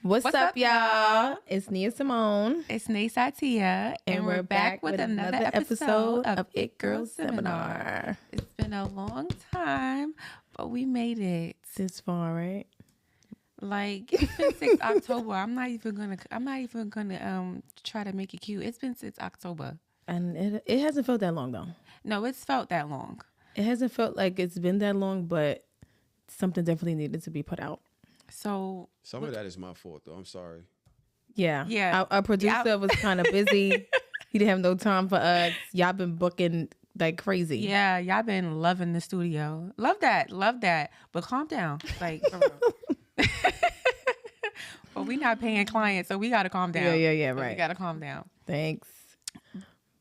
What's up, y'all? It's Nia Simone. It's Nay Satia. And we're back with another episode of It Girl Seminar. It's been a long time, but we made it This far, right? Like it's been since October. I'm not even gonna try to make it cute. It's been since October. And it hasn't felt that long, though. No, it's felt that long. It hasn't felt like it's been that long, but something definitely needed to be put out. So some of that is my fault, though. I'm sorry. Yeah. Our producer was kind of busy. He didn't have no time for us. Y'all been booking like crazy. Yeah, y'all been loving the studio. Love that. But calm down. Like, for real. But we not paying clients, so we got to calm down. Yeah, right. We got to calm down. Thanks.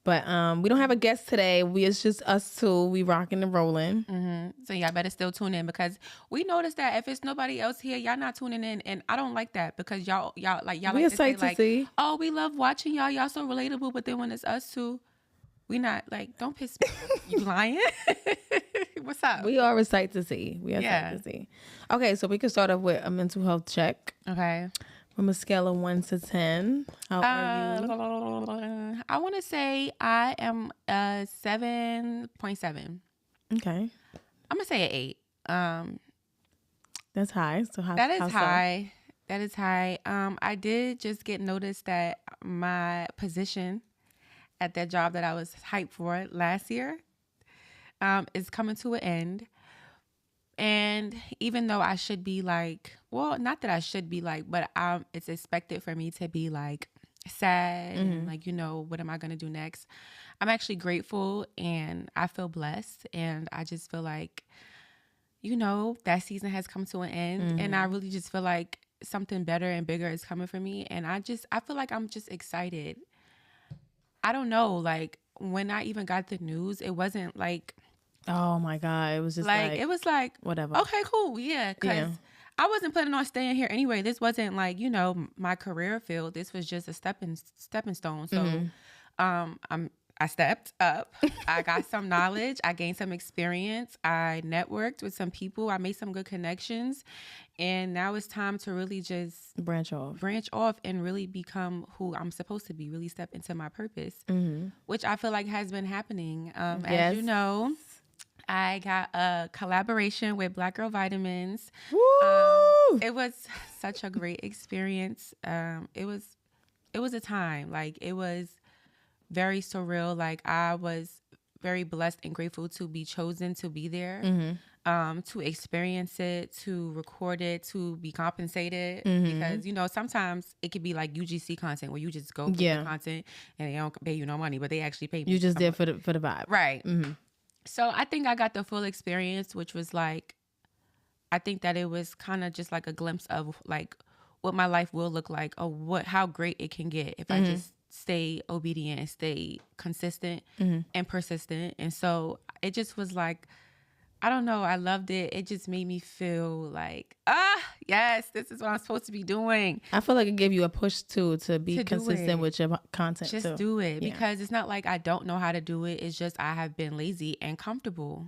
But we don't have a guest today. It's just us two. We rocking and rolling. Mm-hmm. So y'all better still tune in because we noticed that if it's nobody else here, y'all not tuning in, and I don't like that because y'all We like excited to say, to like, see. oh, we love watching y'all. Y'all so relatable, but then when it's us two, we not like. Don't piss me. You lying? What's up? We are excited to see. Excited to see. Okay, so we can start off with a mental health check. Okay. From a scale of 1 to 10, how are you? I want to say I am a 7.7. Okay. I'm gonna say an 8. That's high. So how? That is how so? high. That is high. I did just get noticed that my position at that job that I was hyped for last year is coming to an end. And even though I should be like, well, not that I should be like, but it's expected for me to be like sad and like, what am I going to do next? I'm actually grateful and I feel blessed. And I just feel like, that season has come to an end. And I really just feel like something better and bigger is coming for me. And I feel like I'm just excited. I don't know, like when I even got the news, it wasn't like, oh my God. It was just like it was like, whatever. Okay, cool. Yeah. Because I wasn't planning on staying here anyway. This wasn't like, my career field. This was just a stepping stone. So I stepped up. I got some knowledge. I gained some experience. I networked with some people. I made some good connections. And now it's time to really just branch off and really become who I'm supposed to be, really step into my purpose, which I feel like has been happening. Yes. As you know, I got a collaboration with Black Girl Vitamins. Woo! It was such a great experience. It was a time. Like, it was very surreal. Like, I was very blessed and grateful to be chosen to be there, to experience it, to record it, to be compensated. Because, sometimes it could be like UGC content where you just go for the content and they don't pay you no money, but they actually pay me. You just did for the vibe. Right. So I think I got the full experience, which was like, I think that it was kind of just like a glimpse of like what my life will look like or how great it can get if I just stay obedient and stay consistent and persistent. And so it just was like, I don't know. I loved it. It just made me feel like, yes, this is what I'm supposed to be doing. I feel like it gave you a push too to be consistent with your content. Just do it because it's not like I don't know how to do it. It's just I have been lazy and comfortable.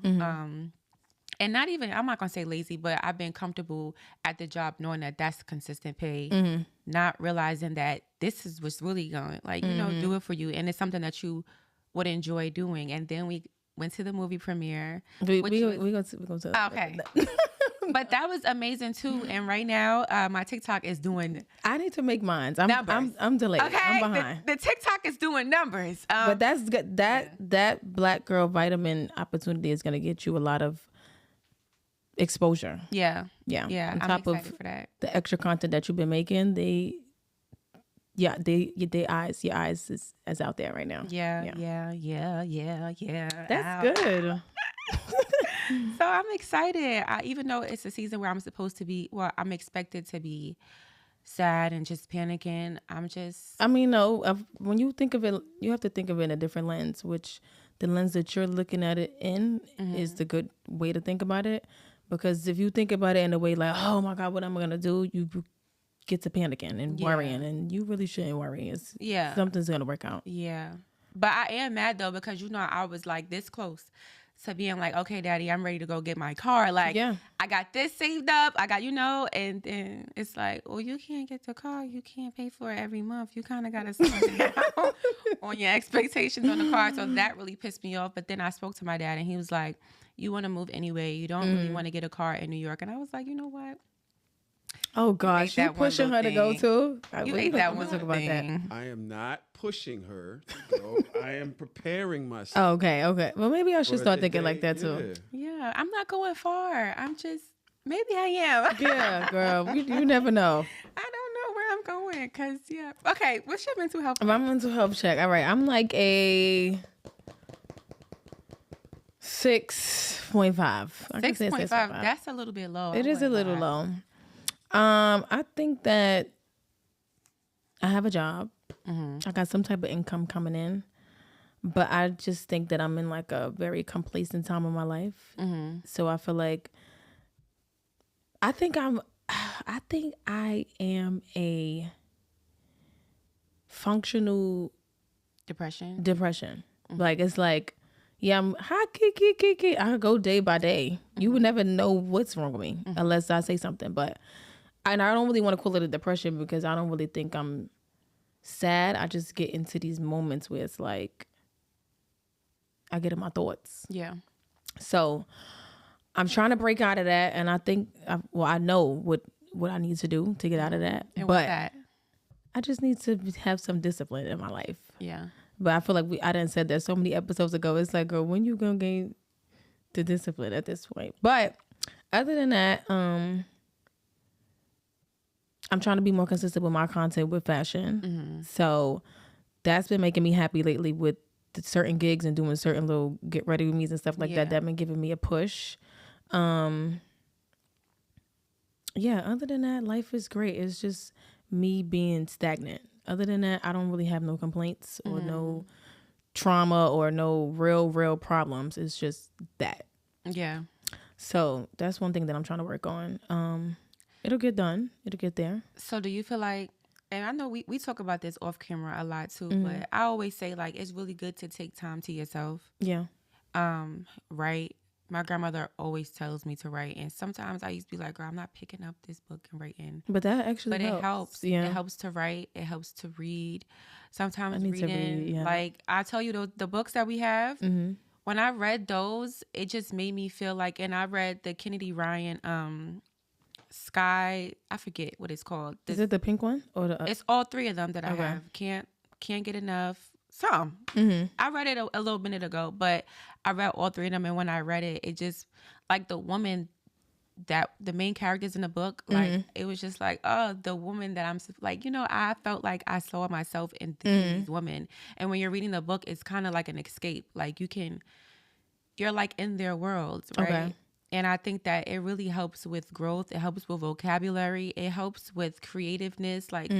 And not even, I'm not going to say lazy, but I've been comfortable at the job knowing that that's consistent pay, not realizing that this is what's really going, like, do it for you. And it's something that you would enjoy doing. And then we went to the movie premiere. We go to okay. But that was amazing too. And right now, my TikTok is doing. I need to make mine. Numbers. I'm delayed. Okay, I'm behind. The TikTok is doing numbers. But that's good. That Black Girl Vitamin opportunity is going to get you a lot of exposure. Yeah. On I'm top of excited for that. the extra content that you've been making, your eyes is out there right now. Yeah. That's good. So I'm excited. Even though it's a season where I'm supposed to be, I'm expected to be sad and just panicking. When you think of it, you have to think of it in a different lens, which the lens that you're looking at it in is the good way to think about it. Because if you think about it in a way like, oh my God, what am I going to do? You get to panicking and worrying, and you really shouldn't worry. Something's going to work out. Yeah. But I am mad though, because I was like this close to being like, okay, daddy, I'm ready to go get my car. Like, Yeah. I got this saved up. I got, and then it's like, well, you can't get the car. You can't pay for it every month. You kind of got to slow down on your expectations on the car. So that really pissed me off. But then I spoke to my dad and he was like, you want to move anyway. You don't really want to get a car in New York. And I was like, you know what? Oh gosh, you pushing her to go too? You ate that one talk about that. I am not pushing her to go. I am preparing myself. Oh, okay. Well, maybe I should start thinking like that too. Yeah, I'm not going far. I'm just, maybe I am. Yeah, girl, you never know. I don't know where I'm going because, Okay, what's your mental health? My mental health check. All right, I'm like a 6.5. 6.5. That's a little bit low. It is a little low. I think that I have a job. I got some type of income coming in, but I just think that I'm in like a very complacent time of my life. So I feel like I think I am a functional depression. Like it's like, yeah, I'm high kick. I go day by day. You would never know what's wrong with me unless I say something. And I don't really want to call it a depression because I don't really think I'm sad. I just get into these moments where it's like I get in my thoughts. Yeah. So I'm trying to break out of that, and I think, I know what I need to do to get out of that. And but what's that? I just need to have some discipline in my life. Yeah. But I feel like I done said that so many episodes ago. It's like, girl, when you gonna gain the discipline at this point? But other than that, I'm trying to be more consistent with my content with fashion. So that's been making me happy lately with the certain gigs and doing certain little get ready with me's and stuff like that. That been giving me a push. Other than that, life is great. It's just me being stagnant. Other than that, I don't really have no complaints or no trauma or no real problems. It's just that. Yeah. So that's one thing that I'm trying to work on. It'll get done. It'll get there. So do you feel like, and I know we talk about this off camera a lot too, but I always say like it's really good to take time to yourself. Yeah. Write. My grandmother always tells me to write, and sometimes I used to be like, girl, I'm not picking up this book and writing. But that actually helps. It helps. Yeah. It helps to write. It helps to read. Sometimes reading, like I tell you, the books that we have, when I read those, it just made me feel like, and I read the Kennedy Ryan Sky, I forget what it's called. Is it the pink one or the? It's all three of them that I have. Can't get enough. Some. I read it a little minute ago, but I read all three of them, and when I read it, it just like the woman that the main characters in the book, like it was just like, oh, the woman that I'm like, I felt like I saw myself in these women, and when you're reading the book, it's kind of like an escape. Like you're like in their worlds, right? Okay. And I think that it really helps with growth. It helps with vocabulary. It helps with creativeness. Like,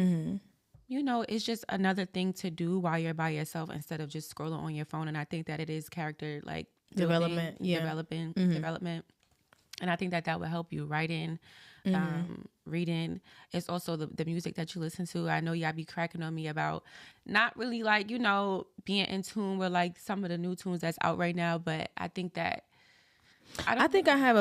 it's just another thing to do while you're by yourself instead of just scrolling on your phone. And I think that it is character like development. Development. And I think that would help you writing, reading. It's also the music that you listen to. I know y'all be cracking on me about not really like, being in tune with like some of the new tunes that's out right now. But I think that I think I have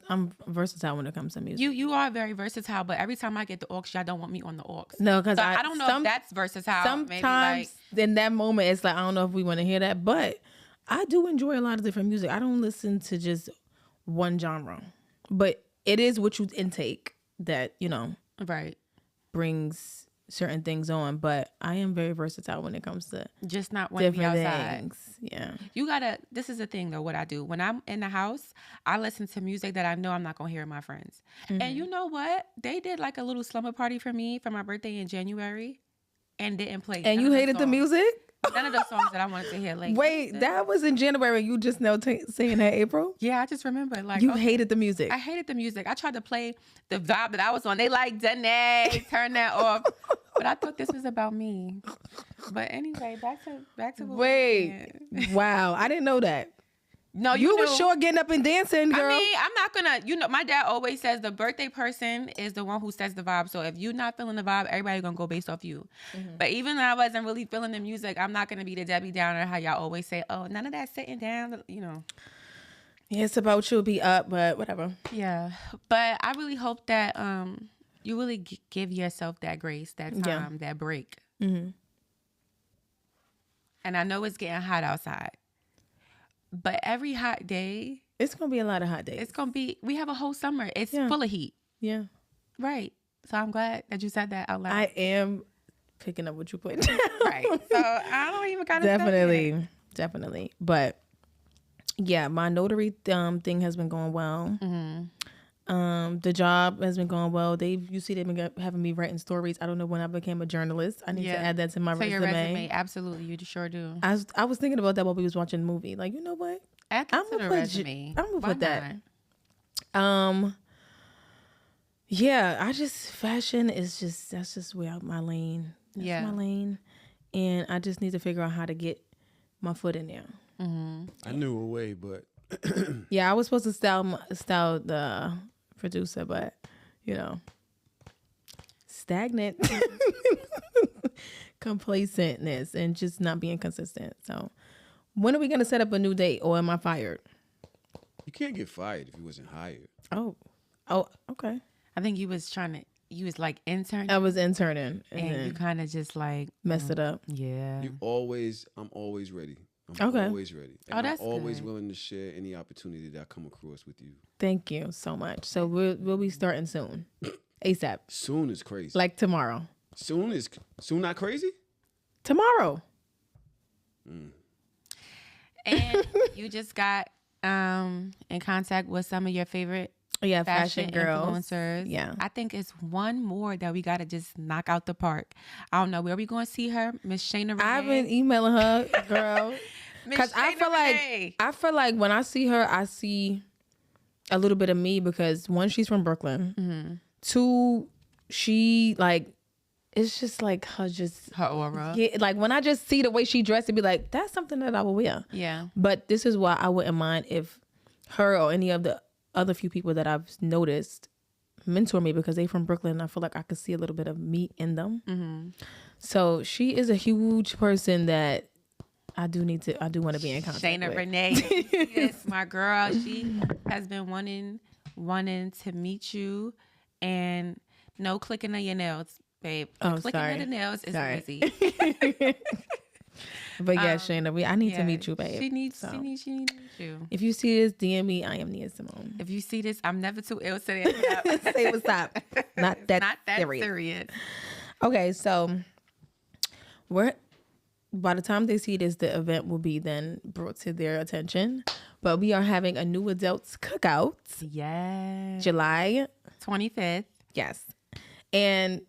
I'm versatile when it comes to music. You are very versatile, but every time I get the aux, y'all don't want me on the aux. No, because I don't know if that's versatile. Sometimes in that moment, it's like, I don't know if we want to hear that, but I do enjoy a lot of different music. I don't listen to just one genre, but it is what you intake that, right, brings certain things on. But I am very versatile when it comes to just not when we outside. Things. Yeah, this is the thing though. What I do when I'm in the house, I listen to music that I know I'm not gonna hear with my friends. And you know what? They did like a little slumber party for me for my birthday in January, and didn't play. And you hated the music? None of the songs that I wanted to hear. Like, wait, that was in January. You just now saying that, April? Yeah, I just remember. Like, you hated the music. I hated the music. I tried to play the vibe that I was on. They like Danae, turn that off. But I thought this was about me. But anyway, back to. Wait, wow, I didn't know that. No, you were sure getting up and dancing, girl. I mean, I'm not gonna. My dad always says the birthday person is the one who sets the vibe. So if you're not feeling the vibe, everybody's gonna go based off you. But even though I wasn't really feeling the music, I'm not gonna be the Debbie Downer. How y'all always say, "Oh, none of that sitting down," Yeah, it's about you be up, but whatever. Yeah. But I really hope that you really give yourself that grace, that time, that break. Mm-hmm. And I know it's getting hot outside. But every hot day, It's gonna be a lot of hot days. it's going to be, we have a whole summer. It's full of heat. Yeah. Right. So I'm glad that you said that out loud. I am picking up what you put down. Right. So I don't even got to say it. Definitely. But yeah, my notary thing has been going well. Mm-hmm. The job has been going well. They've been having me writing stories. I don't know when I became a journalist. I need to add that to my resume. Your resume, absolutely, you sure do. I was thinking about that while we was watching the movie. Like, you know what? Add that to the resume. I'm gonna put that. Yeah, fashion is that's just where my lane. That's my lane, and I just need to figure out how to get my foot in there. Mm-hmm. I knew a way, but yeah, I was supposed to style the producer, but stagnant, complacentness, and just not being consistent. So, when are we gonna set up a new date, or am I fired? you can't get fired if you wasn't hired. Oh, okay. I think you was like interning. I was interning, and you kind of just like messed it up. Yeah. I'm always ready. I'm always ready. And that's I'm always good. willing to share any opportunity that I come across with you. Thank you so much. So we'll be starting soon, ASAP. Soon is crazy. Like tomorrow. Soon not crazy? Tomorrow. And you just got in contact with some of your favorite fashion girls. influencers. Yeah. I think it's one more that we got to just knock out the park. I don't know. Where we going to see her? Miss Shayna Renee? I've been emailing her, girl. Because I feel like when I see her, I see a little bit of me because one, she's from Brooklyn. Mm-hmm. Two, she it's just like her aura. Yeah, like when I just see the way she dressed, it'd be like, that's something that I would wear. Yeah. But this is why I wouldn't mind if her or any of the other few people that I've noticed mentor me because they from Brooklyn. I feel like I could see a little bit of me in them. Mm-hmm. So she is a huge person that I do want to be in contact Shayna with. Renee. Yes, my girl. She has been wanting to meet you, and no clicking of your nails, babe. Clicking of the nails is easy. But yeah, Shayna, I need to meet you, babe. She needs to meet you. If you see this, DM me. I am Nia Simone. If you see this, I'm never too ill to say say what's up. Not that serious. Okay, so by the time they see this, the event will be then brought to their attention. But we are having a new adults cookout. Yes. July 25th. Yes. And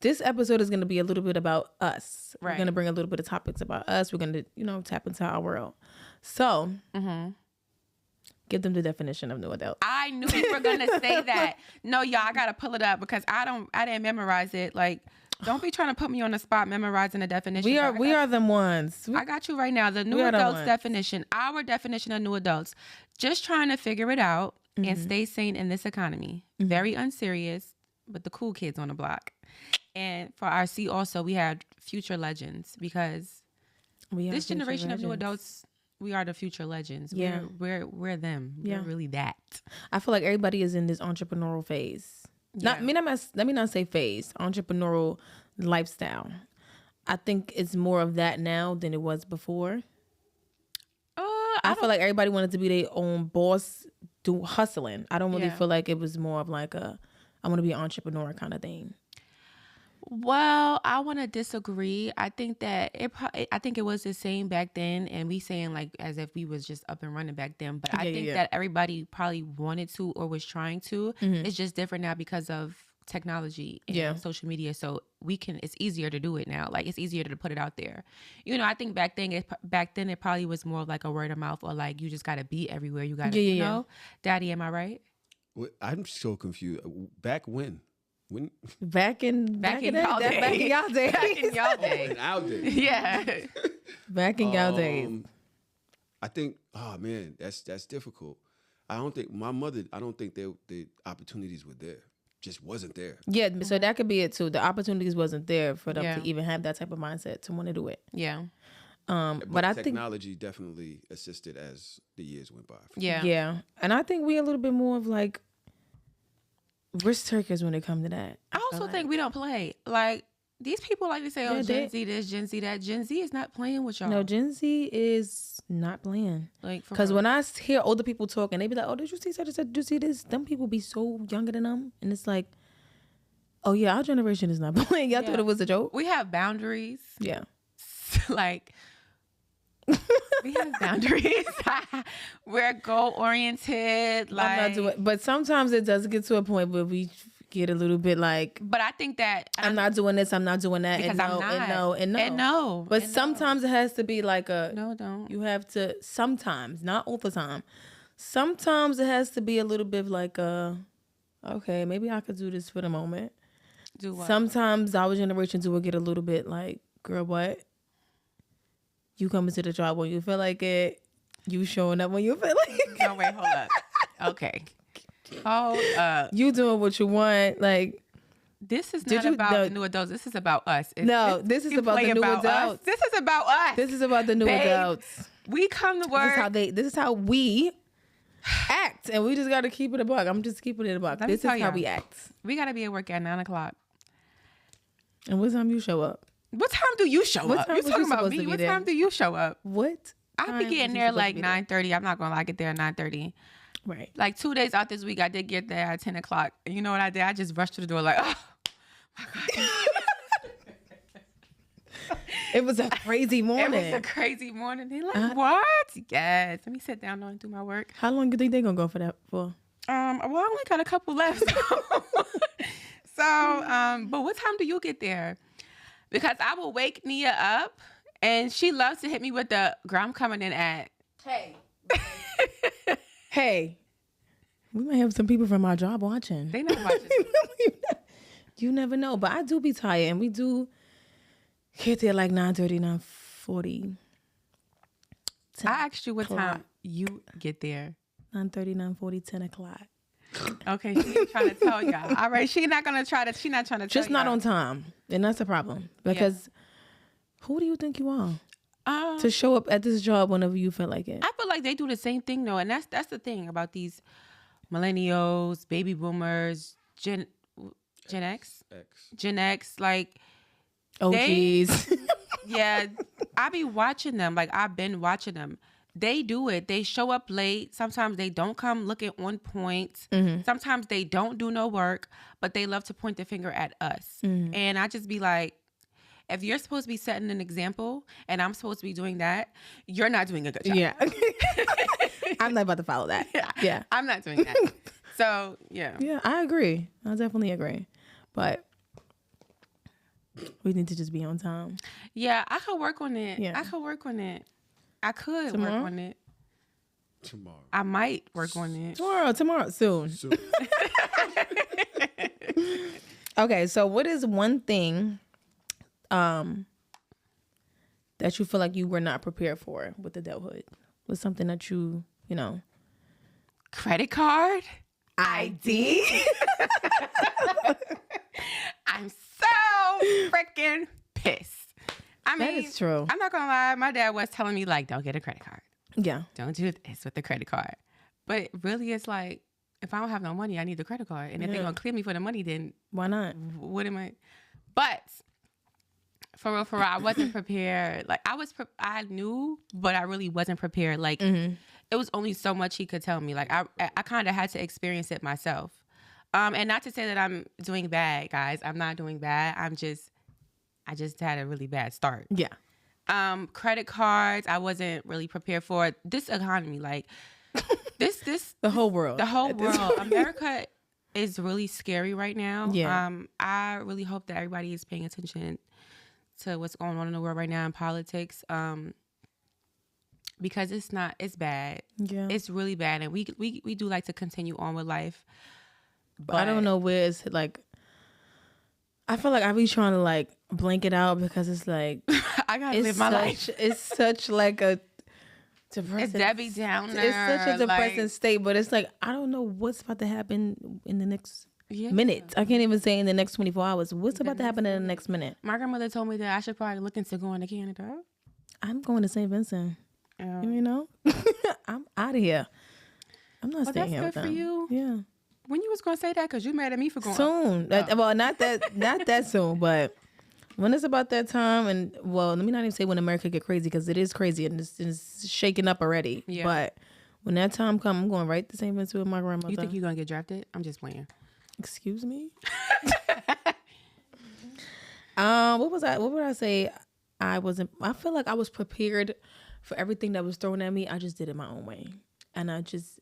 this episode is going to be a little bit about us. Right. We're going to bring a little bit of topics about us. We're going to, tap into our world. So, give them the definition of new adult. I knew you were going to say that. No, y'all, I got to pull it up because I didn't memorize it. Like, don't be trying to put me on the spot memorizing the definition. We are them ones. I got you right now. The new adults definition, our definition of new adults. Just trying to figure it out and stay sane in this economy. Very unserious, but the cool kids on the block. And for our C also, we had future legends because this generation of new adults, we are the future legends. Yeah. We're them. Yeah. We're really that. I feel like everybody is in this entrepreneurial phase. Yeah. Let me not say phase, entrepreneurial lifestyle. I think it's more of that now than it was before. I feel like everybody wanted to be their own boss, hustling. I don't really feel like it was more of like I want to be an entrepreneur kind of thing. Well, I want to disagree. I think that I think it was the same back then, and we saying like as if we was just up and running back then. But I think that everybody probably wanted to or was trying to. It's just different now because of technology and social media. So it's easier to do it now. Like it's easier to put it out there. I think back then it probably was more of like a word of mouth or like you just got to be everywhere. You got to, Daddy, am I right? Well, I'm so confused. Back when? Back in y'all days. Back in y'all days. In our days. Yeah. Back in y'all days. I think, oh man, that's difficult. I don't think the opportunities were there. Just wasn't there. Yeah, so that could be it too. The opportunities wasn't there for them to even have that type of mindset to want to do it. Yeah. But I think technology definitely assisted as the years went by. Yeah. And I think we a little bit more of like risk takers when it comes to that. I also think we don't play. Like, these people like to say, oh, Yeah, Gen Z this, Gen Z that. Gen Z is not playing with y'all. No, Gen Z is not playing. Like, because when I hear older people talk and they be like, oh, did you see such and such? Did you see this? Them people be so younger than them. And it's like, oh, yeah, our generation is not playing. Y'all thought it was a joke? We have boundaries. Yeah. Like, we have boundaries. We're goal oriented. Like, I'm not doing, but sometimes it does get to a point where we get a little bit like, but I think that I'm not doing this, I'm not doing that, because and no, I'm not. and no, and no, and no. But and sometimes it has to be like a no, don't. You have to sometimes, not all the time. Sometimes it has to be a little bit like a, okay, maybe I could do this for the moment. Do what? Sometimes our generation will get a little bit like, girl, what? You coming to the job when you feel like it. You showing up when you feel like it. No, wait, hold up. Okay. Hold up. You doing what you want. Like, this is not about the new adults. This is about us. This is about the new adults. Us. This is about us. This is about the new adults. We come to work. This is how we act. And we just got to keep it a buck. I'm just keeping it a buck. This is how we act. We got to be at work at 9:00. And what time you show up? What time do you show up? You're talking about me. What time do you show up? What? I be getting there like 9:30. I'm not gonna lie, I get there at 9:30. Right. Like 2 days out this week, I did get there at 10:00. And you know what I did? I just rushed to the door like, oh my God. It was a crazy morning. It was a crazy morning. They like, what? Yes. Let me sit down and do my work. How long do you think they're gonna go for that for? Well, I only got a couple left. So, but what time do you get there? Because I will wake Nia up, and she loves to hit me with the girl, I'm coming in at. Hey. Hey. We might have some people from our job watching. They not watching. You never know. But I do be tired, and we do get there like 9:30, 9:40. I asked you what time you get there. 9:30, 9:40, 10 o'clock. Okay, she ain't trying to tell y'all. All right, she's not trying to tell Just not y'all. on time. And that's a problem. Because who do you think you are? To show up at this job whenever you feel like it. I feel like they do the same thing though. And that's the thing about these millennials, baby boomers, Gen X? Gen X, like OGs. Yeah, I be watching them. Like, I've been watching them. They do it. They show up late. Sometimes they don't come looking on point. Mm-hmm. Sometimes they don't do no work, but they love to point the finger at us. Mm-hmm. And I just be like, if you're supposed to be setting an example and I'm supposed to be doing that, you're not doing a good job. Yeah. I'm not about to follow that. Yeah. I'm not doing that. So, yeah. Yeah, I agree. I definitely agree. But we need to just be on time. Yeah, I could work on it. Yeah. I could work on it. I could Tomorrow? work on it. Tomorrow. I might work on it. Tomorrow, soon. Okay, so what is one thing that you feel like you were not prepared for with adulthood? Was something that you know? Credit card? ID? I'm so freaking pissed. I mean, that is true. I'm not gonna lie. My dad was telling me, like, don't get a credit card. Yeah. Don't do this with the credit card. But really, it's like, if I don't have no money, I need the credit card. And if they're gonna clear me for the money, then why not? What am I? But for real, I wasn't prepared. Like, I knew, but I really wasn't prepared. Like, it was only so much he could tell me. Like, I kind of had to experience it myself. And not to say that I'm doing bad, guys. I'm not doing bad. I just had a really bad start. Yeah. Credit cards, I wasn't really prepared for. This economy, like the whole world. The whole world. America is really scary right now. Yeah. I really hope that everybody is paying attention to what's going on in the world right now in politics. Because it's bad. Yeah. It's really bad. And we do like to continue on with life. But I don't know where it's like, I feel like I be trying to like blank it out because it's like I gotta live my life. It's such like a depressing. It's Debbie Downer. It's such a depressing state, but it's like I don't know what's about to happen in the next minute. I can't even say in the next 24 hours. What's about to happen in the next minute? My grandmother told me that I should probably look into going to Canada. I'm going to St. Vincent. You know, I'm out of here. I'm not Well, staying that's here with good for them. you. Yeah. When you was gonna say that, because you mad at me for going Soon. Well, not that soon, but when it's about that time, and well, let me not even say when America get crazy, because it is crazy and it's shaking up already. Yeah. But when that time comes, I'm going right to St. Vincent with my grandmother. You think you're gonna get drafted? I'm just playing. Excuse me. What was I? What would I say? I feel like I was prepared for everything that was thrown at me. I just did it my own way, and I just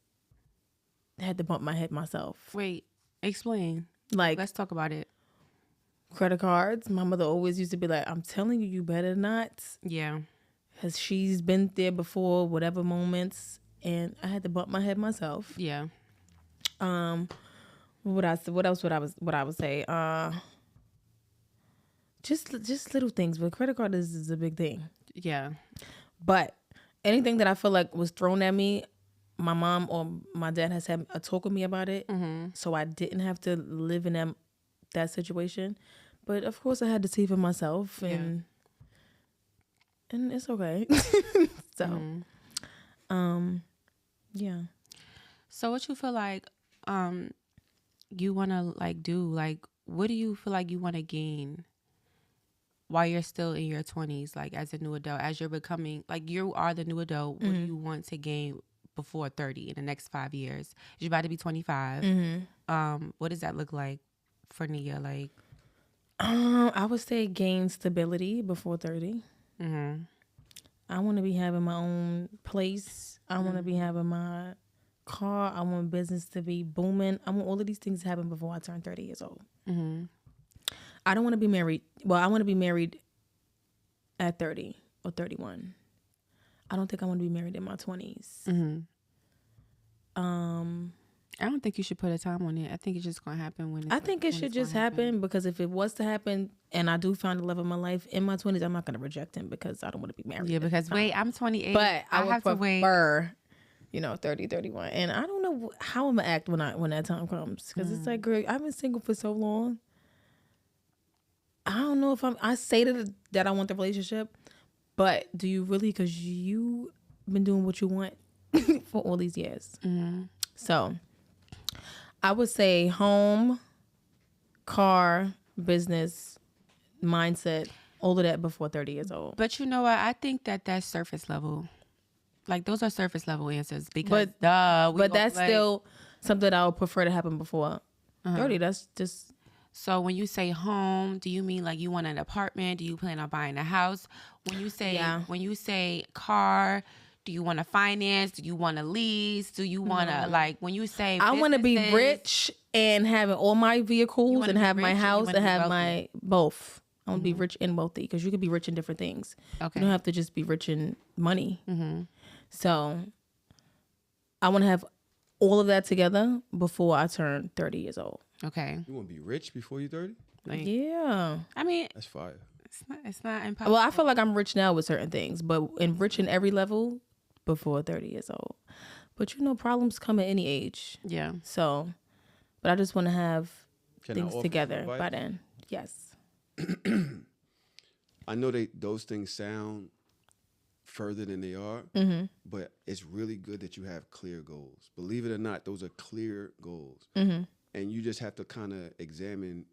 had to bump my head myself. Wait, explain. Like, Let's talk about it. credit cards. My mother always used to be like, "I'm telling you, you better not." Yeah. Because she's been there before, whatever moments, and I had to bump my head myself. Yeah. What else would I would say? Just little things, but credit card is a big thing. Yeah. But anything that I feel like was thrown at me, my mom or my dad has had a talk with me about it, so I didn't have to live in that situation. But of course, I had to see for myself, and it's okay. So, yeah. So what you feel like you want to like do? Like, what do you feel like you want to gain while you're still in your 20s, like as a new adult, as you're becoming, like you are the new adult, what do you want to gain before 30 in the next 5 years? You're about to be 25. What does that look like for Nia? Like, I would say gain stability before 30. I want to be having my own place. I want to be having my car. I want business to be booming. I want all of these things to happen before I turn 30 years old. I don't want to be married. Well, I want to be married at 30 or 31. I don't think I want to be married in my 20s. I don't think you should put a time on it. I think it's just going to happen when I think it should just happen, because if it was to happen and I do find the love of my life in my 20s, I'm not going to reject him because I don't want to be married. Yeah, because wait, I'm 28. But I would have to wait. prefer, 30, 31. And I don't know how I'm going to act when that time comes, because it's like, girl, I've been single for so long. I don't know if I say that I want the relationship, but do you really? Because you've been doing what you want for all these years. So I would say home, car, business, mindset, all of that before 30 years old. But you know what? I think that's surface level. Like, those are surface level answers, because but that's still something I would prefer to happen before 30. That's just... So when you say home, do you mean like you want an apartment? Do you plan on buying a house? When you say car, do you want to finance? Do you want to lease? Do you want to like when you say I want to be rich and having all my vehicles and have my house and have my both. I want to be rich and wealthy, because you could be rich in different things. Okay. You don't have to just be rich in money. So I want to have all of that together before I turn 30 years old. Okay. You want to be rich before you're 30? Like, yeah. I mean, that's fire. It's not impossible. Well, I feel like I'm rich now with certain things, but rich in every level before 30 years old. But problems come at any age. Yeah. So, but I just want to have things together by then. Yes. I know those things sound further than they are, but it's really good that you have clear goals. Believe it or not, those are clear goals. And you just have to kind of examine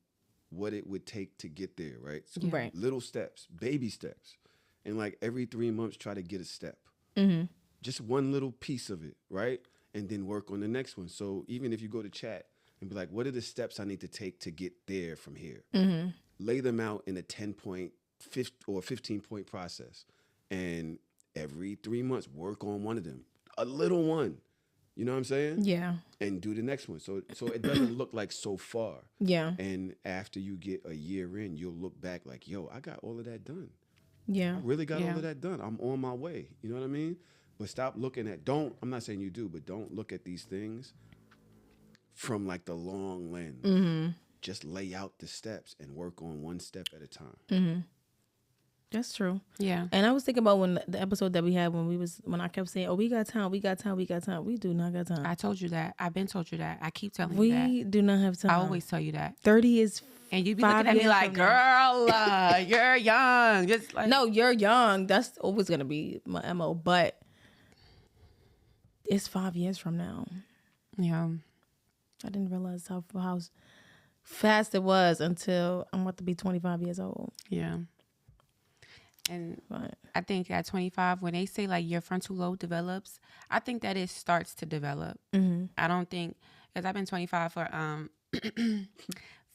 what it would take to get there, right? So little steps, baby steps. And like every 3 months, try to get a step. Just one little piece of it, right? And then work on the next one. So even if you go to chat and be like, what are the steps I need to take to get there from here? Lay them out in a 10-point or 15-point process. And every 3 months, work on one of them. A little one. You know what I'm saying? Yeah. And do the next one. So it doesn't look like so far. Yeah. And after you get a year in, you'll look back like, yo, I got all of that done. Yeah. I really got all of that done. I'm on my way. You know what I mean? But stop looking at, I'm not saying you do, but don't look at these things from like the long lens. Just lay out the steps and work on one step at a time. That's true. Yeah. And I was thinking about when the episode that we had when I kept saying, oh, we got time, we got time, we got time. We do not got time. I told you that. I've been told you that. I keep telling you that. We do not have time. I always tell you that. 30 is And you be 5 looking at me years like, from now. girl, you're young. Just like, No, you're young. That's always gonna be my MO. But it's 5 years from now. yeah. I didn't realize how fast it was until I'm about to be 25 years old. Yeah. And But I think at 25, when they say like your frontal lobe develops, I think that it starts to develop. I don't think, because I've been 25 for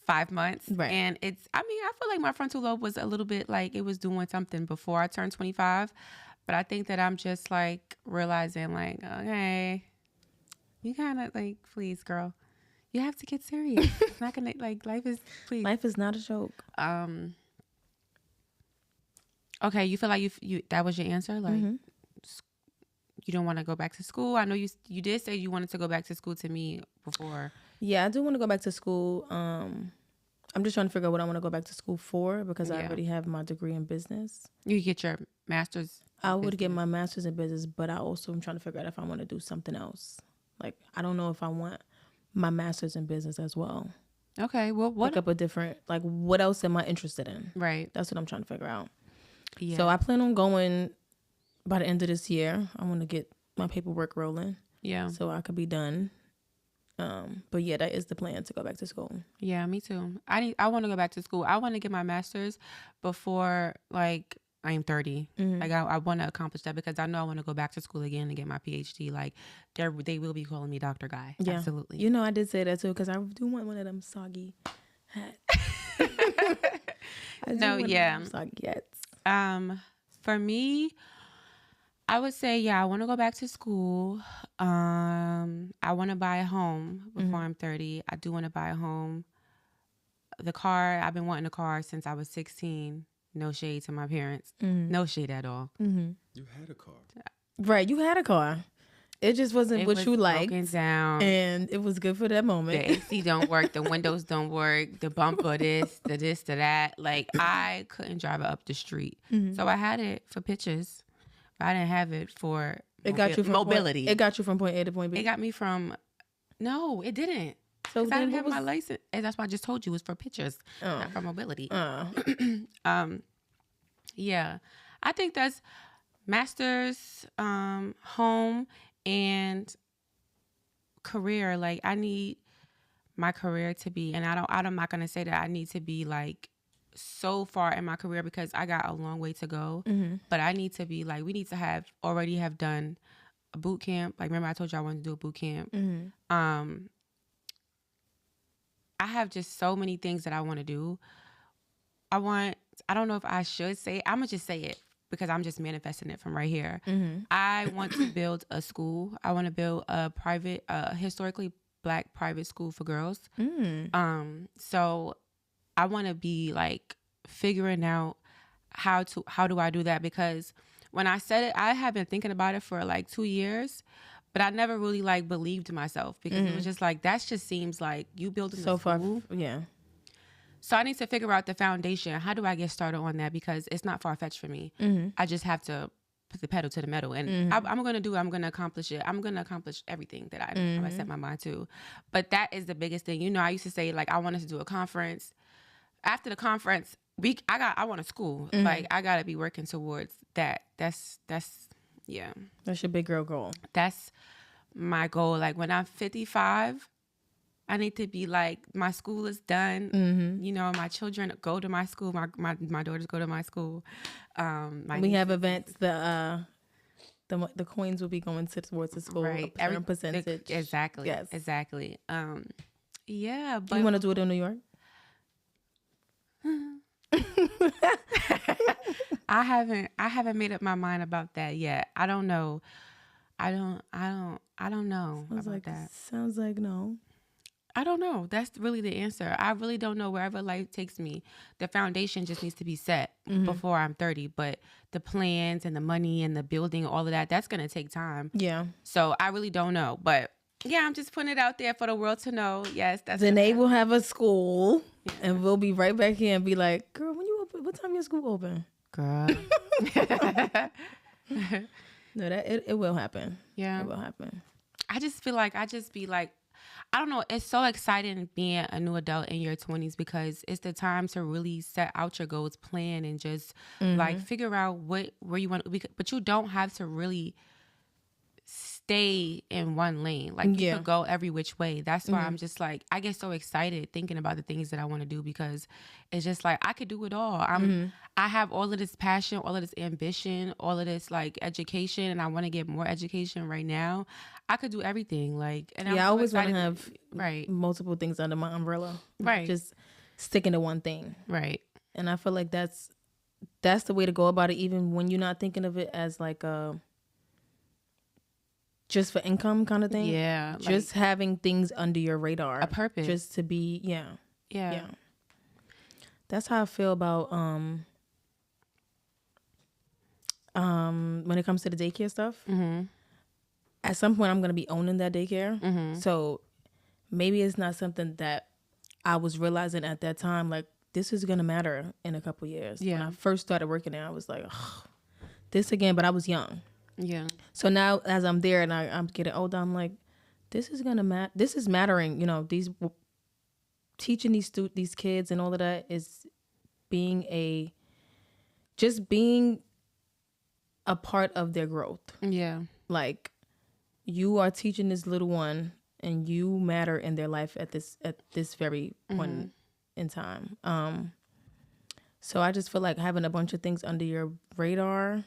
5 months. Right. And I feel like my frontal lobe was a little bit like it was doing something before I turned 25. But I think that I'm just like realizing like, okay, you kind of like, please, girl, you have to get serious. It's not going to, like, life is not a joke. Okay, you feel like you that was your answer? Like, you don't want to go back to school? I know you did say you wanted to go back to school to me before. Yeah, I do want to go back to school. I'm just trying to figure out what I want to go back to school for because I already have my degree in business. You get your master's? I would get my master's in business, but I also am trying to figure out if I want to do something else. Like, I don't know if I want my master's in business as well. Okay, well, what? Pick up a different, like, what else am I interested in? Right. That's what I'm trying to figure out. Yeah. So I plan on going by the end of this year. I want to get my paperwork rolling. Yeah. So I could be done. But yeah, that is the plan, to go back to school. Yeah, me too. I want to go back to school. I want to get my master's before like I am 30. Like I want to accomplish that because I know I want to go back to school again and get my PhD. Like they will be calling me Dr. Guy. Yeah. Absolutely. You know, I did say that too because I do want one of them soggy hats. Soggy hats. For me, I would say, I want to go back to school. I want to buy a home before I'm 30. I do want to buy a home. The car, I've been wanting a car since I was 16. No shade to my parents. No shade at all. You had a car. Right, you had a car. It just wasn't what you liked. Broken down. And it was good for that moment. The AC don't work. The windows don't work. The bumper this, the that. Like, I couldn't drive it up the street. So I had it for pictures. I didn't have it for mobility. It got you from point A to point B. It got me from... No, it didn't. So I didn't have my license. And that's why I just told you it was for pictures, not for mobility. Yeah. I think that's master's, home, and career. Like, I need my career to be, and I'm not going to say that I need to be like so far in my career because I got a long way to go, but I need to be like, we need to already have done a boot camp. Like, remember I told you I wanted to do a boot camp. I have just so many things that I want to do. I don't know if I should say it. I'm going to just say it because I'm just manifesting it from right here. I want to build a school. I want to build a private, historically Black private school for girls. So I want to be like figuring out how do I do that? Because when I said it, I have been thinking about it for like 2 years, but I never really like believed myself because it was just like, that just seems like you building a school. Yeah. So I need to figure out the foundation. How do I get started on that? Because it's not far-fetched for me. I just have to put the pedal to the metal. And I'm going to do it. I'm going to accomplish it. I'm going to accomplish everything that I set my mind to. But that is the biggest thing. You know, I used to say, like, I wanted to do a conference. After the conference, I want a school. Like, I got to be working towards that. That's yeah. That's your big girl goal. That's my goal. Like, when I'm 55... I need to be like, my school is done. You know, my children go to my school. My daughters go to my school. We have events. The coins will be going towards the school. Right. Every percentage. Exactly. Yes. Exactly. Yeah. But do you want to do it in New York? I haven't made up my mind about that yet. I don't know. I don't know about that. Sounds like no. I don't know. That's really the answer. I really don't know. Wherever life takes me, the foundation just needs to be set before I'm 30. But the plans and the money and the building, all of that, that's going to take time. Yeah. So I really don't know. But yeah, I'm just putting it out there for the world to know. Yes, that's Danae will have a school, and we'll be right back here and be like, girl, when you open, what time your school open? Girl. No, it will happen. Yeah. It will happen. I just feel like I don't know. It's so exciting being a new adult in your 20s because it's the time to really set out your goals, plan, and just like figure out where you want. But you don't have to really stay in one lane. Like you could go every which way. That's why I'm just like, I get so excited thinking about the things that I want to do because it's just like I could do it all. I have all of this passion, all of this ambition, all of this like education, and I want to get more education right now. I could do everything. Like, and I so always want to excited. have multiple things under my umbrella. Right. Just sticking to one thing. Right. And I feel like that's the way to go about it, even when you're not thinking of it as like a just for income kind of thing. Yeah. Just like, having things under your radar. a purpose. Just to be, Yeah. That's how I feel about when it comes to the daycare stuff. At some point, I'm going to be owning that daycare. So maybe it's not something that I was realizing at that time. Like, this is going to matter in a couple years. Yeah. When I first started working there, I was like, oh, this again, but I was young. Yeah. So now as I'm there and I'm getting older, I'm like, this is going to matter. This is mattering. You know, teaching these kids and all of that is being a part of their growth. Yeah. Like, you are teaching this little one and you matter in their life at this very point in time. So I just feel like having a bunch of things under your radar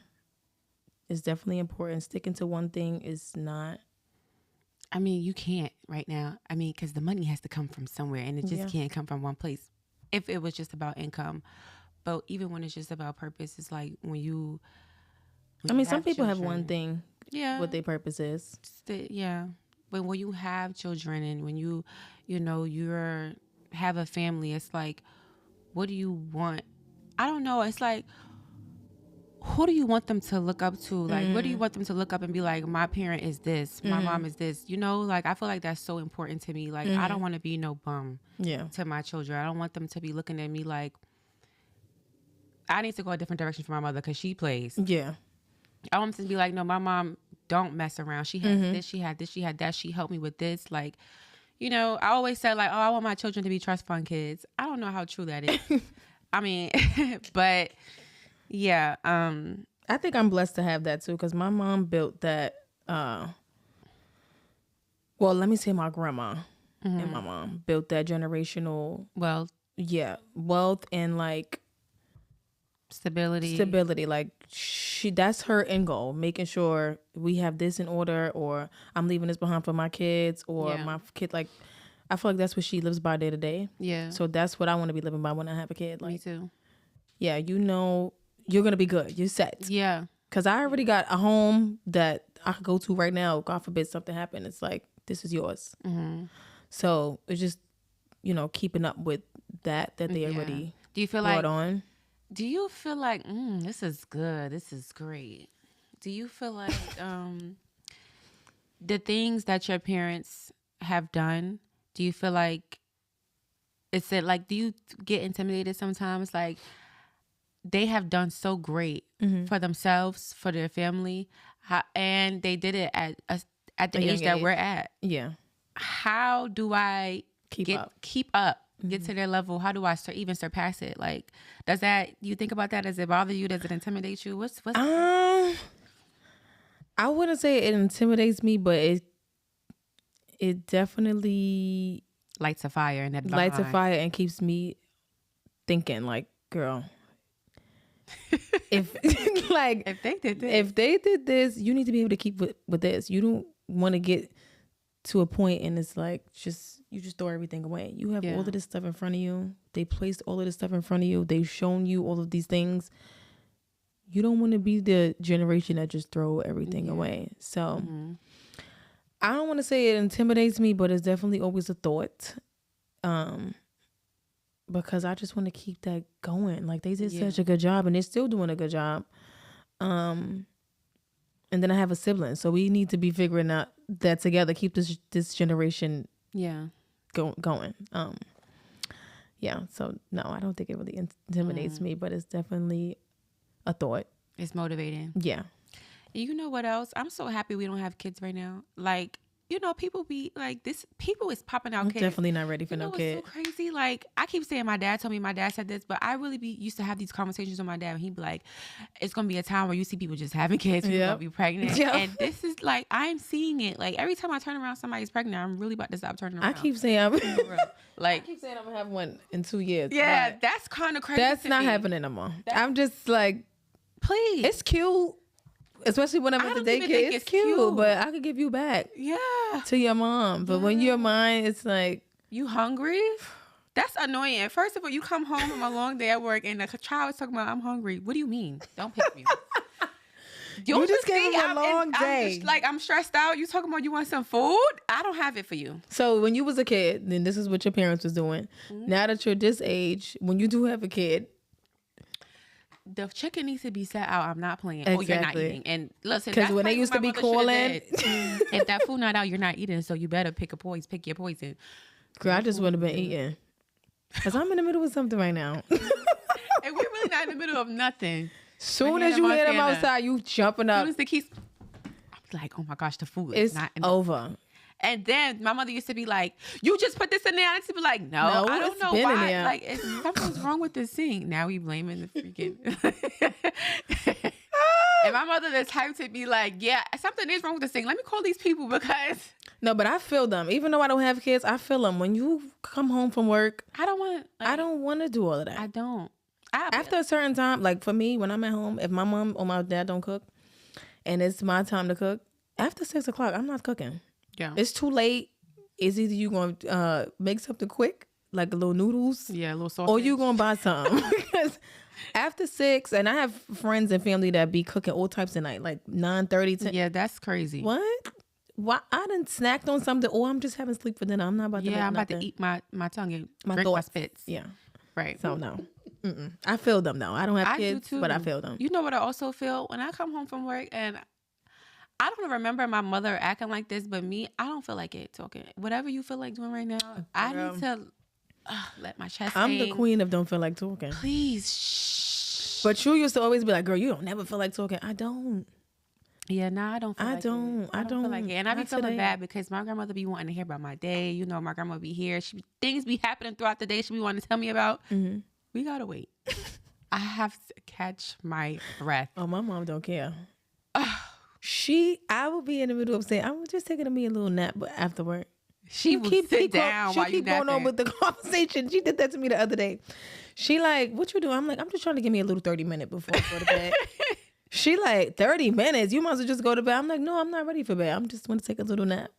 is definitely important. Sticking to one thing is not. I mean, you can't right now. I mean, because the money has to come from somewhere and it just can't come from one place. If it was just about income. But even when it's just about purpose, it's like when you some people have one thing. Yeah. What their purpose is. Yeah. But when you have children and when you have a family, it's like, what do you want? I don't know. It's like, who do you want them to look up to? Like, what do you want them to look up and be like, my parent is this, my mom is this, like, I feel like that's so important to me. Like, I don't want to be no bum to my children. I don't want them to be looking at me like, I need to go a different direction for my mother because she plays. Yeah. I want them to be like, no, my mom don't mess around. She has this, she had this, she had that. She helped me with this. Like, I always said like, oh, I want my children to be trust fund kids. I don't know how true that is. I mean, but yeah. I think I'm blessed to have that too, because my mom built that. Well, let me say my grandma and my mom built that generational wealth. Yeah, wealth and like stability. Like that's her end goal, making sure we have this in order, or I'm leaving this behind for my kids, or my kid. Like, I feel like that's what she lives by day to day. Yeah. So that's what I want to be living by when I have a kid. Like, me too. Yeah, you're gonna be good. You're set. Yeah. Because I already got a home that I could go to right now. God forbid something happened. It's like, this is yours. So it's just, keeping up with that they already do you feel brought like on. Do you feel like this is good? This is great. Do you feel like the things that your parents have done? Do you feel like do you get intimidated sometimes? Like, they have done so great for themselves, for their family, and they did it at the age that we're at. Yeah. How do I keep up? Get to their level? How do I even surpass it? Like, you think about that? Does it bother you? Does it intimidate you? What's I wouldn't say it intimidates me, but it definitely lights a fire and keeps me thinking, like, girl, if they did this, you need to be able to keep with this. You don't want to get to a point and it's like you just throw everything away. You have all of this stuff in front of you. They placed all of this stuff in front of you. They've shown you all of these things. You don't want to be the generation that just throw everything away. So I don't want to say it intimidates me, but it's definitely always a thought. Because I just want to keep that going. Like, they did such a good job and they're still doing a good job. And then I have a sibling, so we need to be figuring out that together. Keep this generation going. So no, I don't think it really intimidates me, but it's definitely a thought. It's motivating. Yeah. You know what else? I'm so happy we don't have kids right now. Like, you know, people be like, this, people is popping out I'm kids. definitely not ready for You know no what's kid. so crazy? Like, I keep saying my dad told me, my dad said this, but I really used to have these conversations with my dad, and he'd be like, it's going to be a time where you see people just having kids, people going to be pregnant. Yep. And this is like, I'm seeing it. Like, every time I turn around, somebody's pregnant. I'm really about to stop turning around. I keep saying I'm like, I keep saying I'm gonna have one in 2 years. yeah, but that's kind of crazy. that's not me. happening no more. I'm just like, Please. it's cute, especially when I'm I at the don't even daycare. think It's it's cute, cute. but I could give you back Yeah. to your mom. But when you're mine, it's like, You hungry? That's annoying. First of all, you come home from a long day at work and the child is talking about, I'm hungry. What do you mean? Don't pick me. You just gave him a long day. I'm stressed out. You talking about you want some food? I don't have it for you. So when you was a kid, then this is what your parents was doing. Now that you're this age, when you do have a kid, The chicken needs to be set out. I'm not playing. Exactly. Or you're not eating. And listen, because that's when they like used what to be my mother shoulda calling, did. If that food not out, you're not eating. So you better pick your poison. girl, I just would have been eating. Because I'm in the middle of something right now. And we're really not in the middle of nothing. Soon as you hear them outside, you jumping As up. soon as the keys, I'm like, oh my gosh, the food It's is not over. And then my mother used to be like, you just put this in there. I used to be like, no, I don't it's know been in why. there. Like, something's wrong with this thing. Now we blaming the freaking. And my mother the type to be like, yeah, something is wrong with this thing. Let me call these people because. No, but I feel them. Even though I don't have kids, I feel them. When you come home from work, I don't want. Like, I don't want to do all of that. I don't. After a certain time, like for me, when I'm at home, if my mom or my dad don't cook, and it's my time to cook, after 6 o'clock, I'm not cooking. Yeah. It's too late. It's either you gonna make something quick, like a little noodles, Yeah, a little sausage. or you gonna buy some. Because after 6, and I have friends and family that be cooking all types of night, like 9:30, 10. Yeah, that's crazy. What? Why? I done snacked on something, or I'm just having sleep for dinner. I'm not about to. Yeah, make I'm about nothing. to eat my tongue and My drink my thoughts. spits. Yeah. Right. So no. I feel them though. I don't have I kids, do too. but I feel them. You know what I also feel? When I come home from work and I don't remember my mother acting like this, but me, I don't feel like it talking. Whatever you feel like doing right now, I need to let my chest I'm hang. the queen of don't feel like talking. Please, shh. But you used to always be like, girl, you don't never feel like talking. I don't. Yeah, nah, I don't feel I like don't. it. I feel like don't. it. And I be Not feeling today. bad because my grandmother be wanting to hear about my day. You know, my grandma be here. Things be happening throughout the day she be wanting to tell me about. Mm-hmm. We gotta wait. I have to catch my breath. Oh, my mom don't care. I will be in the middle of saying, I'm just taking me a little nap, but after work. She will sit down while you keep going on napping. with the conversation. She did that to me the other day. She like, what you doing? I'm like, I'm just trying to give me a little 30-minute before I go to bed. She like, 30 minutes? You might as well just go to bed. I'm like, no, I'm not ready for bed. I'm just want to take a little nap.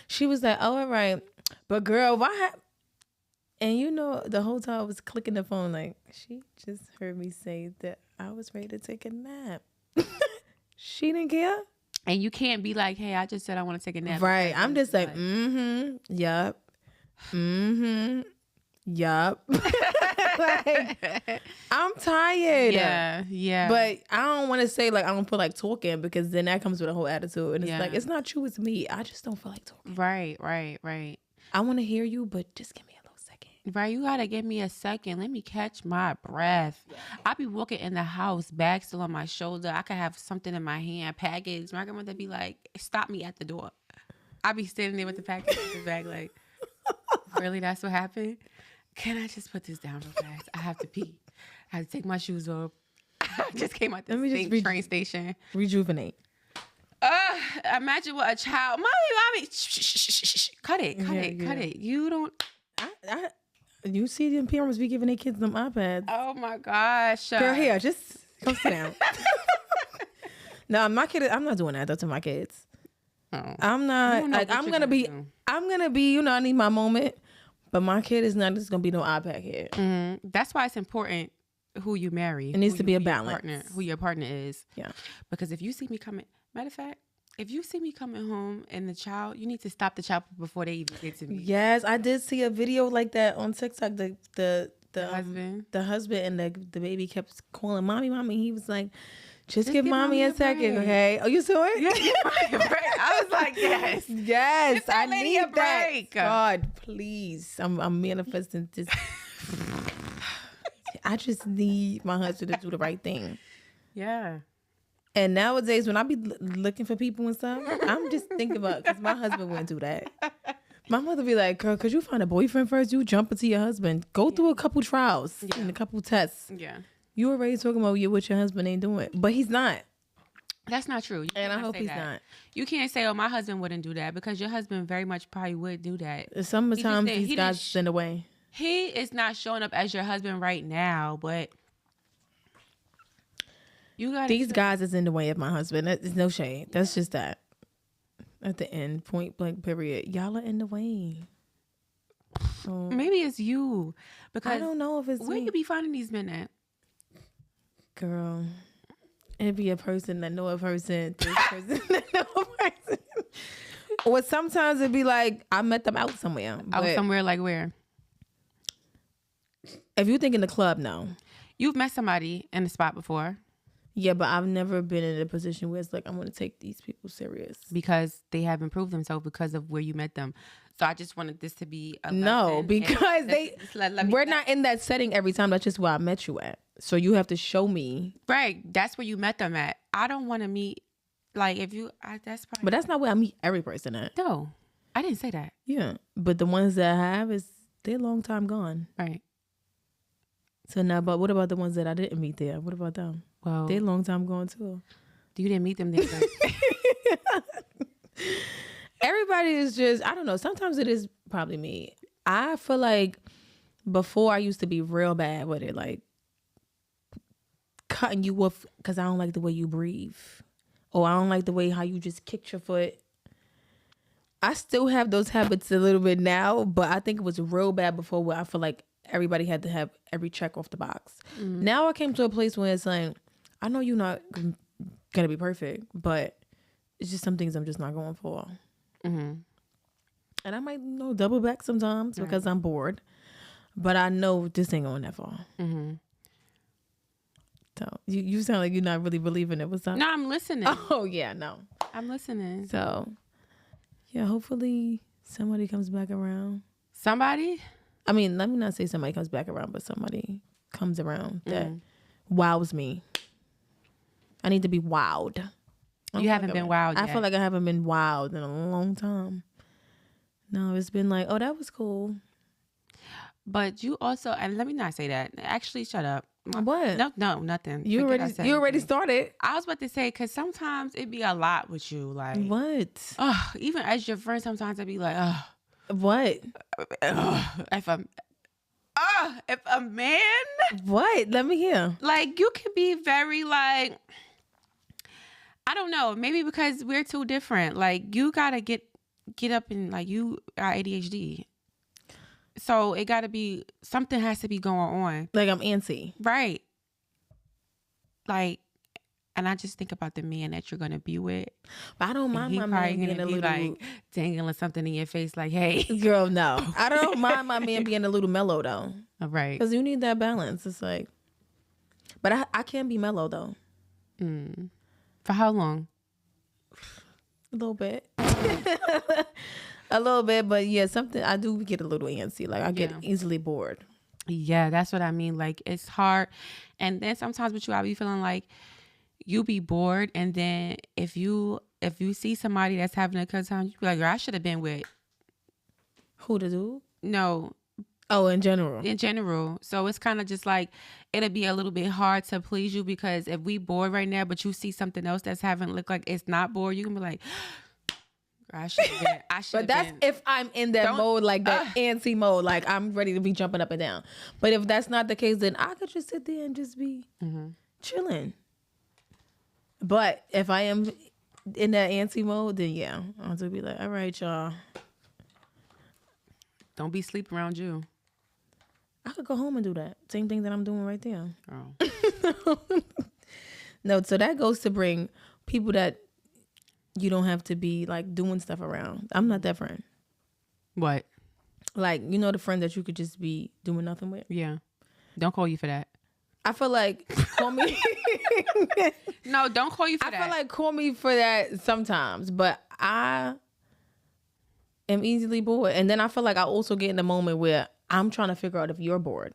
She was like, oh, all right. But girl, why? And you know, the whole time I was clicking the phone like, she just heard me say that I was ready to take a nap. She didn't care. And you can't be like, hey, I just said I want to take a nap. Right. I'm just like, yup. Yup. Like, I'm tired. Yeah. But I don't want to say like I don't feel like talking because then that comes with a whole attitude. And it's Yeah. like, it's not you, it's me. I just don't feel like talking. Right. I want to hear you, but just give me a little second. Right, you gotta give me a second. Let me catch my breath. I be walking in the house, bag still on my shoulder. I could have something in my hand, package. My grandmother be like, stop me at the door. I be standing there with the package in the bag like, really, that's what happened? Can I just put this down real fast? I have to pee. I have to take my shoes off. I just came out the train station. Rejuvenate. Imagine what a child, mommy, shh. Cut it. You don't. You see them parents be giving their kids them iPads. Oh my gosh. Girl, here, just come sit down. No, my kid, I'm not doing that though to my kids. Oh. I'm not, like, I'm gonna be, you know, I need my moment. But my kid is not just gonna be no iPad kid. Mm-hmm. That's why it's important who you marry. It needs to be a balance. Who your partner is. Yeah. Because if you see me coming, matter of fact, if you see me coming home and the child, you need to stop the child before they even get to me. Yes, I did see a video like that on TikTok. The husband, the husband and the baby kept calling mommy. He was like, just give mommy a second, okay? Oh, you saw it? Yeah, right. I was like, yes. Yes, I need a break. That. God, please. I'm manifesting this. I just need my husband to do the right thing. Yeah. And nowadays, when I be looking for people and stuff, I'm just thinking about, because my husband wouldn't do that. My mother be like, girl, could you find a boyfriend first? You jump into your husband. Go through a couple trials and a couple tests. Yeah. You already talking about what your husband ain't doing. But he's not. That's not true. And I hope he's not. You can't say, oh, my husband wouldn't do that, because your husband very much probably would do that. Sometimes these guys in the way. He is not showing up as your husband right now, but you got these guys is in the way of my husband. There's no shade. That's just that. At the end, point blank, period. Y'all are in the way. So, maybe it's you, because I don't know if it's where me. you be finding these men at? Girl, it'd be a person that know a person, this person that know a person. Or sometimes it'd be like, I met them out somewhere. Out somewhere, like where? If you think in the club, no. You've met somebody in the spot before. Yeah, but I've never been in a position where it's like, I'm going to take these people serious. Because they have improved themselves because of where you met them. So I just wanted this to be a no, lesson. because we're not not in that setting every time. That's just where I met you at. So you have to show me. Right. That's where you met them at. I don't want to meet, like, if you, that's probably. But that's not where I meet every person at. No, I didn't say that. Yeah. But the ones that I have, they're a long time gone. Right. So now, but what about the ones that I didn't meet there? What about them? Well, They're a long time gone too. You didn't meet them there. Everybody is just, I don't know. Sometimes it is probably me. I feel like before I used to be real bad with it, like cutting you off because I don't like the way you breathe. Or I don't like the way how you just kicked your foot. I still have those habits a little bit now, but I think it was real bad before where I feel like everybody had to have every check off the box. Mm-hmm. Now I came to a place where it's like, I know you're not going to be perfect, but it's just some things I'm just not going for. Mm-hmm. And I might double back sometimes because I'm bored, but I know this ain't going that far. Mm-hmm. So you sound like you're not really believing it. What's up? No, I'm listening. Oh yeah, no, I'm listening. So yeah, hopefully somebody comes back around. Somebody? I mean, let me not say somebody comes back around, but somebody comes around that wows me. I need to be wowed. You haven't been wowed yet. I feel like I haven't been wowed in a long time. No, it's been like, oh, that was cool. But you also, and let me not say that. Actually, shut up. What? No, nothing. You already started. I was about to say, because sometimes it be a lot with you. Like, what? Even as your friend, sometimes it be like, what? If a man. What? Let me hear. Like, you can be very like, I don't know, maybe because we're too different. Like, you gotta get up and, like, you got ADHD. So it gotta be, something has to be going on. Like I'm antsy. Right. Like, and I just think about the man that you're gonna be with. But I don't mind my man being a little, like, dangling something in your face like, hey. Girl, no. I don't mind my man being a little mellow though. Right. Because you need that balance. It's like, but I can be mellow though. For how long? A little bit. A little bit, but yeah, something I do get a little antsy. Like I get easily bored. Yeah, that's what I mean. Like, it's hard. And then sometimes with you, I be feeling like you be bored, and then if you see somebody that's having a good time, you be like, girl, I should have been with who to do? No. Oh, in general. In general. So it's kind of just like, it'll be a little bit hard to please you, because if we bored right now, but you see something else that's having look like it's not bored, you can be like, I should have been. But that's if I'm in that mode, like that antsy mode, like I'm ready to be jumping up and down. But if that's not the case, then I could just sit there and just be chilling. But if I am in that antsy mode, then yeah, I'll just be like, all right, y'all. Don't be sleep around you. I could go home and do that. Same thing that I'm doing right there. Oh. No, so that goes to bring people that you don't have to be like doing stuff around. I'm not that friend. What? Like, you know, the friend that you could just be doing nothing with? Yeah. Don't call you for that. I feel like call me. No, don't call you for that. I feel like call me for that sometimes, but I am easily bored. And then I feel like I also get in a moment where I'm trying to figure out if you're bored.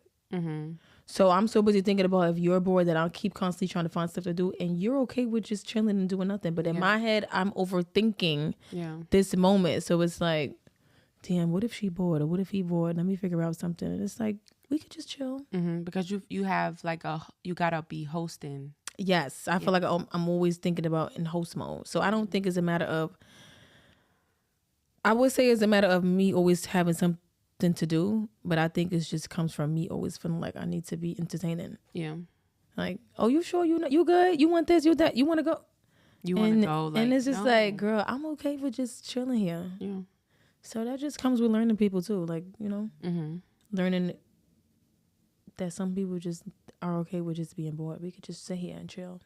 So I'm so busy thinking about if you're bored that I'll keep constantly trying to find stuff to do, and you're okay with just chilling and doing nothing. But in my head, I'm overthinking this moment. So it's like, damn, what if she bored or what if he bored? Let me figure out something. And it's like, we could just chill. Because you have like you gotta be hosting. Yes, I feel like I'm always thinking about in host mode. So I don't think it's a matter of. I would say it's a matter of me always having something to do, but I think it just comes from me always feeling like I need to be entertaining. Yeah. Like, oh, you sure you good? You want this? You that? You want to go? You want to go? Like, and it's just like, girl, I'm okay with just chilling here. Yeah. So that just comes with learning people too. Like, you know, learning that some people just are okay with just being bored. We could just sit here and chill.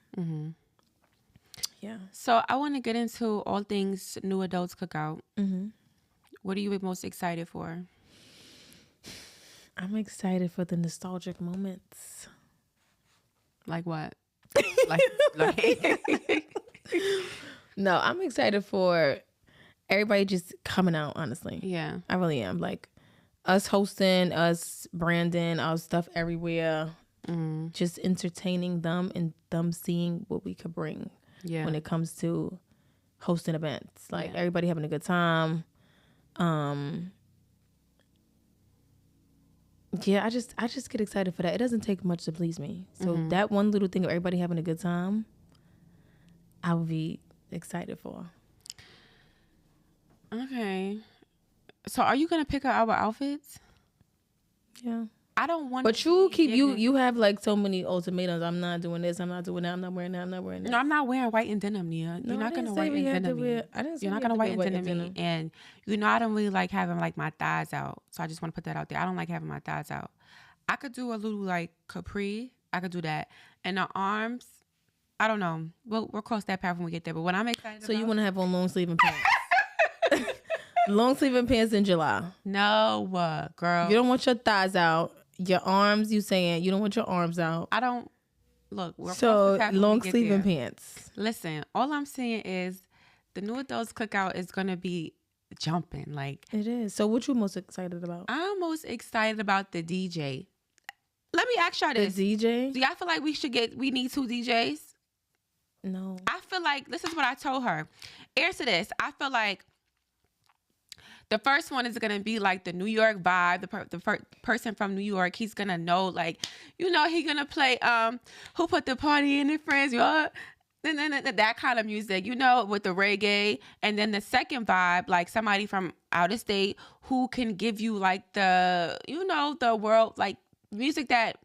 Yeah. So I want to get into all things New Adults Cookout. What are you most excited for? I'm excited for the nostalgic moments. Like what? No, I'm excited for everybody just coming out, honestly. Yeah. I really am. Like us hosting, us branding, our stuff everywhere. Just entertaining them and them seeing what we could bring when it comes to hosting events. Like everybody having a good time. Yeah, I just get excited for that. It doesn't take much to please me. So that one little thing of everybody having a good time, I would be excited for. Okay. So are you going to pick out our outfits? Yeah. I don't want But you keep you have like so many ultimatums. I'm not doing this, I'm not doing that, I'm not wearing that, I'm not wearing that. No, I'm not wearing white and denim, Nia. No, You're not gonna wear white and denim me. You're not gonna white and denim me. And you know I don't really like having like my thighs out. So I just want to put that out there. I don't like having my thighs out. I could do a little like capri. I could do that. And the arms, I don't know. We'll cross that path when we get there. But what I'm excited So you want to have on long sleeve and pants. Long sleeve and pants in July. No, girl. You don't want your thighs out. Your arms, you saying you don't want your arms out. I don't. Look, so long sleeve and pants. Listen, all I'm saying is the New Adults Cookout is going to be jumping. Like it is. So what you most excited about? I'm most excited about the DJ. Let me ask y'all this. The DJ? Do y'all feel like we need 2 DJs? No. I feel like, this is what I told her. Answer this. I feel like the first one is going to be like the New York vibe. The person from New York, he's going to know, like, you know, he's going to play Who Put the Party in It, Friends? That kind of music, you know, with the reggae. And then the second vibe, like somebody from out of state who can give you like the, you know, the world, like music that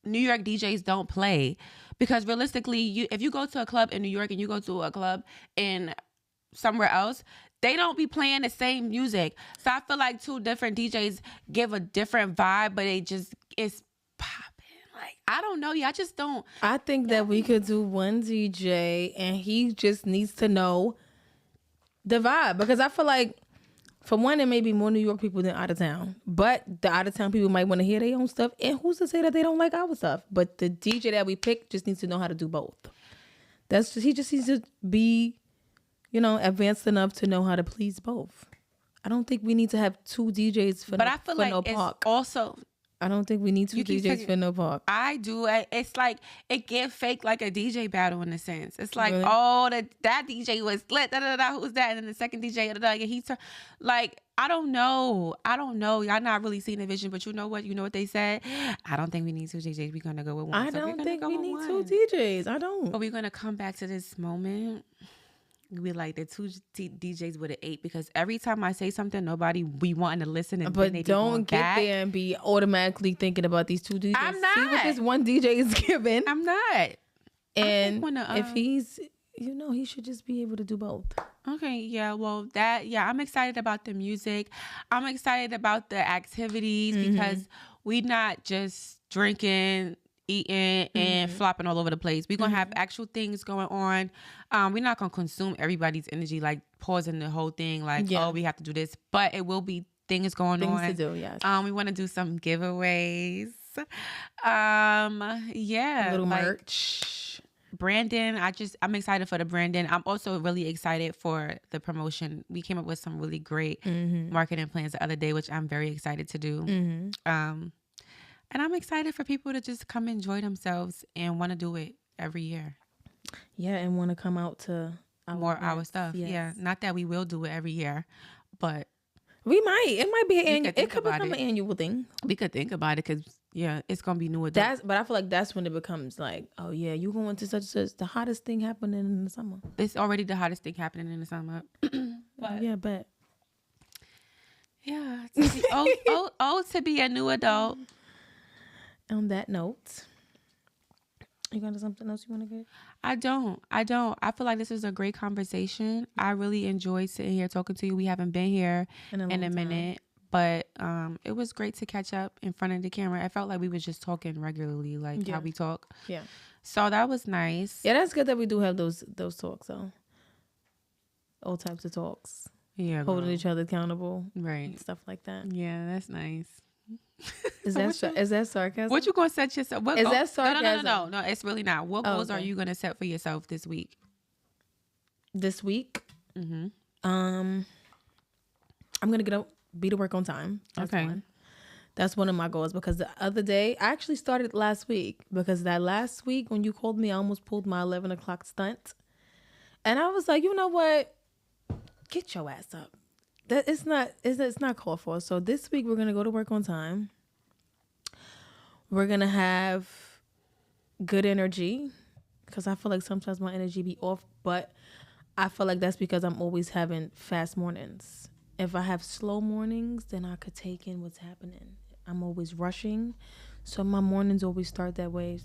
New York DJs don't play. Because realistically, if you go to a club in New York and you go to a club in somewhere else, they don't be playing the same music. So I feel like 2 different DJs give a different vibe, but it's popping. Like, I don't know. I just don't. I think that we could do one DJ and he just needs to know the vibe. Because I feel like, for one, there may be more New York people than out of town. But the out of town people might want to hear their own stuff. And who's to say that they don't like our stuff? But the DJ that we pick just needs to know how to do both. He just needs to be, you know, advanced enough to know how to please both. I don't think we need to have 2 DJs for I feel like no it's park. Also, I don't think we need 2 DJs for no park. I do. It's like it get fake like a DJ battle in a sense. It's like, really? oh, that DJ was lit. Who's that? And then the second DJ, and he's like, I don't know. Y'all not really seeing the vision, but you know what? You know what they said? I don't think we need 2 DJs. We're gonna go with one. I don't think we need 2 DJs. I don't. But we're gonna come back to this moment. We like the 2 DJs with an 8 because every time I say something, nobody be wanting to listen. And but don't get there and be automatically thinking about these 2 DJs. I'm not. See what this one DJ is giving. I'm not. And if he's, you know, he should just be able to do both. Okay, yeah, well, I'm excited about the music. I'm excited about the activities because we not just drinking, eating and flopping all over the place. We're gonna have actual things going on. We're not gonna consume everybody's energy, like pausing the whole thing, like, oh, we have to do this. But it will be things going on. Things to do, yes. We want to do some giveaways. Little merch. Brandon, I'm excited for the Brandon. I'm also really excited for the promotion. We came up with some really great marketing plans the other day, which I'm very excited to do. And I'm excited for people to just come enjoy themselves and want to do it every year. Yeah, and want to come out to More our events. stuff. Yes. Yeah. Not that we will do it every year, but We might. It might be an annual. could It think could about become it. an annual thing. we could think about it because, yeah, it's going to be new adults. But I feel like that's when it becomes like, oh yeah, you going to such and such, the hottest thing happening in the summer. It's already the hottest thing happening in the summer. But Yeah, bet. yeah. To be, to be a new adult. On that note, you got something else you want to get? I don't. I feel like this was a great conversation. I really enjoyed sitting here talking to you. We haven't been here in a minute, but it was great to catch up in front of the camera. I felt like we was just talking regularly, like how we talk. Yeah. So that was nice. Yeah, that's good that we do have those talks, though. All types of talks. Yeah. Holding each other accountable. Right. Stuff like that. Yeah, that's nice. Is that sarcasm? What you gonna set yourself? Is that sarcasm? No, it's really not. What goals are you gonna set for yourself this week? This week, Mm-hmm. I'm gonna be to work on time. That's one. That's one of my goals because the other day I actually started last week because that last week when you called me, I almost pulled my 11 o'clock stunt, and I was like, you know what? Get your ass up. That it's not called for. So this week we're gonna go to work on time. We're gonna have good energy because I feel like sometimes my energy be off, but I feel like that's because I'm always having fast mornings. If I have slow mornings, then I could take in what's happening. I'm always rushing, so my mornings always start that way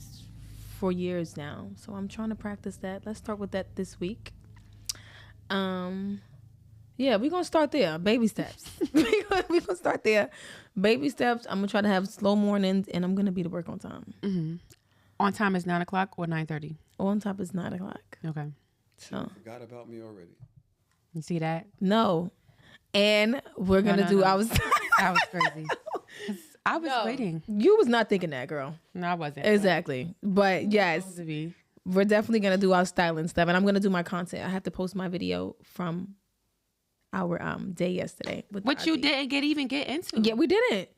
for years now. So I'm trying to practice that. Let's start with that this week. Yeah, we're going to start there. Baby steps. We're going to start there. Baby steps. I'm going to try to have slow mornings, and I'm going to be to work on time. Mm-hmm. On time is 9 o'clock or 9:30? On time is 9 o'clock. Okay. So Forgot about me already. You see that? No. And we're going to do... No. I was... That was crazy. I was waiting. You was not thinking that, girl. No, I wasn't. Exactly. But yes, we're definitely going to do our styling stuff, and I'm going to do my content. I have to post my video from our day yesterday. Which you didn't even get into. Yeah, we didn't.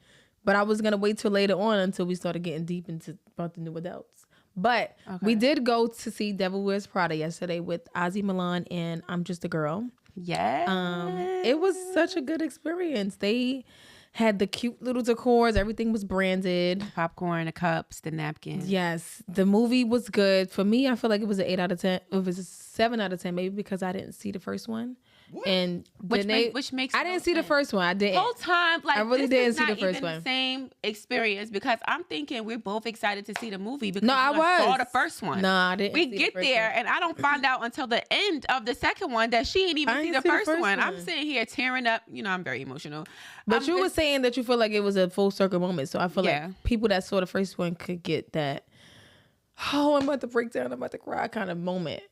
But I was going to wait till later on until we started getting deep into about the new adults. But we did go to see Devil Wears Prada yesterday with Ozzy Milan and I'm Just a Girl. Yeah. It was such a good experience. They had the cute little decors. Everything was branded. Popcorn, the cups, the napkins. Yes. The movie was good. For me, I feel like it was an 8 out of 10. It was a 7 out of 10, maybe because I didn't see the first one. What? And which makes I didn't see the first one. I didn't. Whole time, like, I really didn't see the first one. The same experience because I'm thinking we're both excited to see the movie because I saw the first one. No, I didn't. We get there and I don't find out until the end of the second one that she ain't even see the first one. I'm sitting here tearing up. You know, I'm very emotional. But you were saying that you feel like it was a full circle moment, so I feel like people that saw the first one could get that. Oh, I'm about to break down. I'm about to cry kind of moment.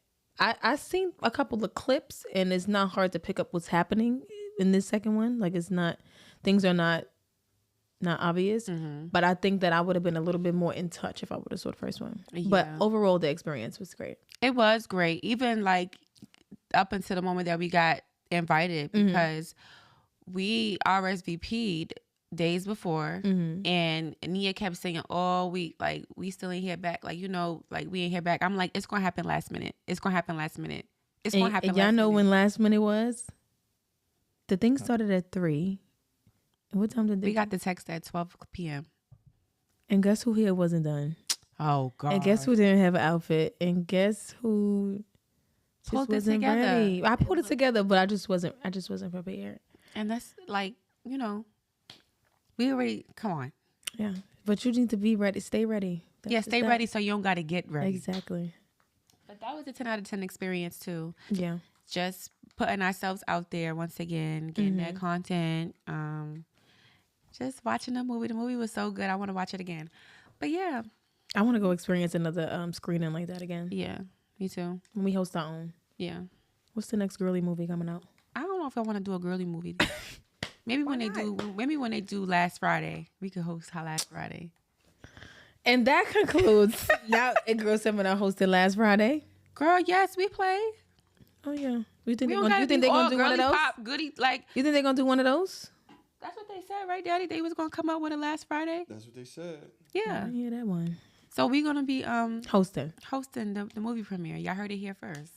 I seen a couple of clips, and it's not hard to pick up what's happening in this second one. Like things are not obvious. Mm-hmm. But I think that I would have been a little bit more in touch if I would have saw the first one. Yeah. But overall, the experience was great. It was great, even like up until the moment that we got invited because we RSVP'd days before and Nia kept saying all week, like, we still ain't hear back, like, you know, like, we ain't hear back. I'm like, it's gonna happen last minute. It's gonna happen last minute. It's gonna happen. Y'all know when last minute was? The thing started at 3. What time did we got the text at 12 p.m. And guess who here wasn't done? Oh God. And guess who didn't have an outfit? And guess who pulled it together? Ready? I pulled it together, but I just wasn't prepared. And that's like, you know, we already, come on. Yeah. But you need to be ready. Stay ready. Stay ready so you don't got to get ready. Exactly. But that was a 10 out of 10 experience too. Yeah. Just putting ourselves out there once again, getting that content. Just watching the movie. The movie was so good. I want to watch it again. But yeah. I want to go experience another screening like that again. Yeah. Me too. When we host our own. Yeah. What's the next girly movie coming out? I don't know if I want to do a girly movie. Maybe when they do Last Friday, we could host Last Friday. And that concludes now a girl seminar hosted last Friday. Girl, yes, we play. Oh yeah. You think they're gonna do one of those? Pop, goody, like, you think they're gonna do one of those? That's what they said, right, Daddy? They was gonna come out with a Last Friday. That's what they said. I Yeah. didn't hear that one. So we're gonna be Hosting. the movie premiere. Y'all heard it here first.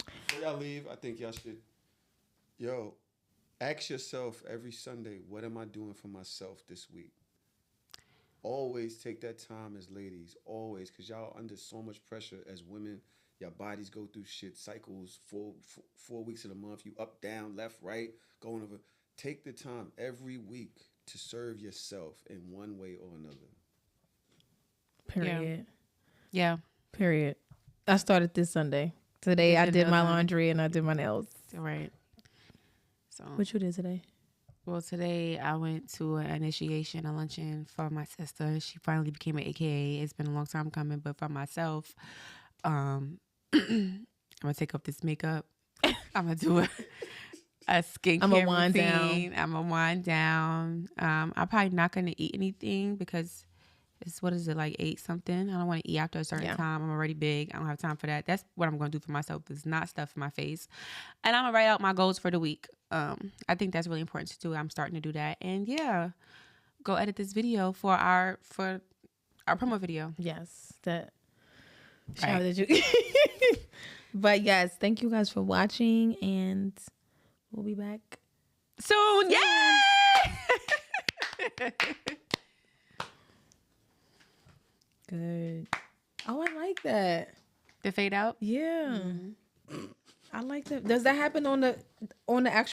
Before y'all leave, I think y'all should, ask yourself every Sunday, what am I doing for myself this week? Always take that time as ladies, always, because y'all under so much pressure as women. Your bodies go through shit cycles, 4 weeks of the month. You up, down, left, right, going over. Take the time every week to serve yourself in one way or another. Period. Yeah. Period. I started this Sunday. Today I did my laundry and I did my nails. Right. So What you did today? Well, today I went to an initiation, a luncheon for my sister. She finally became an AKA. It's been a long time coming, but for myself, I'm gonna take off this makeup. I'm gonna do a skincare routine. I'm gonna wind down. I'm probably not gonna eat anything because it's like 8 something. I don't want to eat after a certain time. I'm already big. I don't have time for that. That's what I'm gonna do for myself. Is not stuff in my face, and I'm gonna write out my goals for the week. I think that's really important to do. I'm starting to do that, and go edit this video for our promo video. Yes, that. Shout out you. But yes, thank you guys for watching, and we'll be back soon. Yay! Good. Oh, I like that. The fade out? Yeah. I like that. Does that happen on the actual